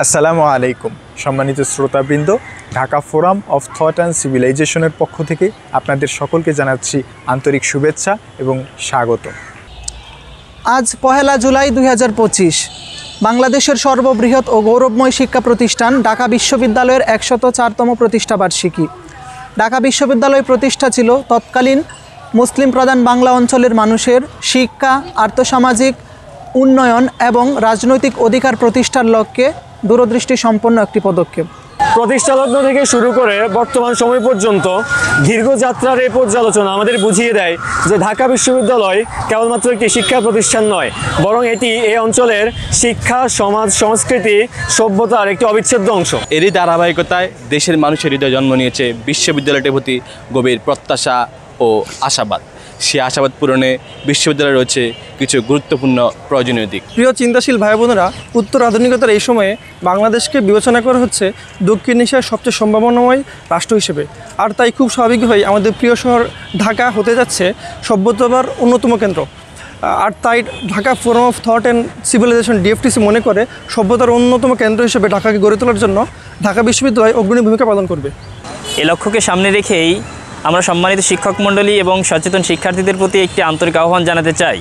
আসসালামু আলাইকুম সম্মানিত শ্রোতাবৃন্দ, Dhaka forum of thought and সিভিলাইজেশনের পক্ষ থেকে আপনাদের সকলকে জানাচ্ছি আন্তরিক শুভেচ্ছা এবং স্বাগত। আজ 1 জুলাই 2025 বাংলাদেশের সর্ববৃহৎ ও গৌরবময় শিক্ষা প্রতিষ্ঠান ঢাকা বিশ্ববিদ্যালয়ের 104তম প্রতিষ্ঠাবার্ষিকী। ঢাকা বিশ্ববিদ্যালয় প্রতিষ্ঠা ছিল তৎকালীন মুসলিম প্রধান বাংলা অঞ্চলের মানুষের শিক্ষা, আর্থসামাজিক উন্নয়ন এবং রাজনৈতিক অধিকার প্রতিষ্ঠার লক্ষ্যে দূরদৃষ্টি সম্পন্ন একটি পদক্ষেপ। প্রতিষ্ঠালগ্ন থেকে শুরু করে বর্তমান সময় পর্যন্ত দীর্ঘ যাত্রার এই পর্যালোচনা আমাদের বুঝিয়ে দেয় যে ঢাকা বিশ্ববিদ্যালয় কেবলমাত্র একটি শিক্ষা প্রতিষ্ঠান নয়, বরং এটি এই অঞ্চলের শিক্ষা, সমাজ, সংস্কৃতি, সভ্যতার একটি অবিচ্ছেদ্য অংশ। এরই ধারাবাহিকতায় দেশের মানুষের হৃদয় জন্ম নিয়েছে বিশ্ববিদ্যালয়টির প্রতি গভীর প্রত্যাশা ও আশাবাদ। সে আশাবাদ পূরণে বিশ্ববিদ্যালয়ে রয়েছে কিছু গুরুত্বপূর্ণ প্রয়োজনীয় দিক। প্রিয় চিন্তাশীল ভাই বোনেরা, উত্তর আধুনিকতার এই সময়ে বাংলাদেশকে বিবেচনা করা হচ্ছে দক্ষিণ এশিয়ার সবচেয়ে সম্ভাবনাময় রাষ্ট্র হিসেবে। আর তাই খুব স্বাভাবিকভাবেই আমাদের প্রিয় শহর ঢাকা হতে যাচ্ছে সভ্যতার অন্যতম কেন্দ্র। আর তাই Dhaka forum of thought and civilization DFTC মনে করে সভ্যতার অন্যতম কেন্দ্র হিসেবে ঢাকাকে গড়ে তোলার জন্য ঢাকা বিশ্ববিদ্যালয় অগ্রণী ভূমিকা পালন করবে। এ লক্ষ্যকে সামনে রেখেই আমরা সম্মানিত শিক্ষক মণ্ডলী এবং সচেতন শিক্ষার্থীদের প্রতি একটি আন্তরিক আহ্বান জানাতে চাই।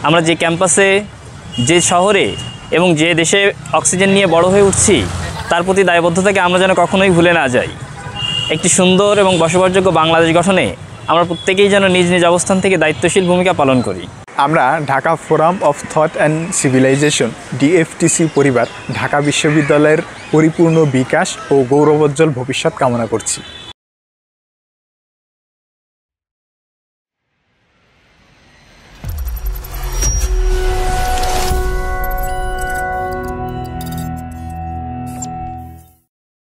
আমরা যে ক্যাম্পাসে, যে শহরে এবং যে দেশে অক্সিজেন নিয়ে বড় হয়ে উঠছি, তার প্রতি দায়বদ্ধতাকে আমরা যেন কখনোই ভুলে না যাই। একটি সুন্দর এবং বসবাসযোগ্য বাংলাদেশ গঠনে আমরা প্রত্যেকেই যেন নিজ নিজ অবস্থান থেকে দায়িত্বশীল ভূমিকা পালন করি। আমরা Dhaka forum of thought and civilization DFTC পরিবার ঢাকা বিশ্ববিদ্যালয়ের পরিপূর্ণ বিকাশ ও গৌরবোজ্জ্বল ভবিষ্যৎ কামনা করছি।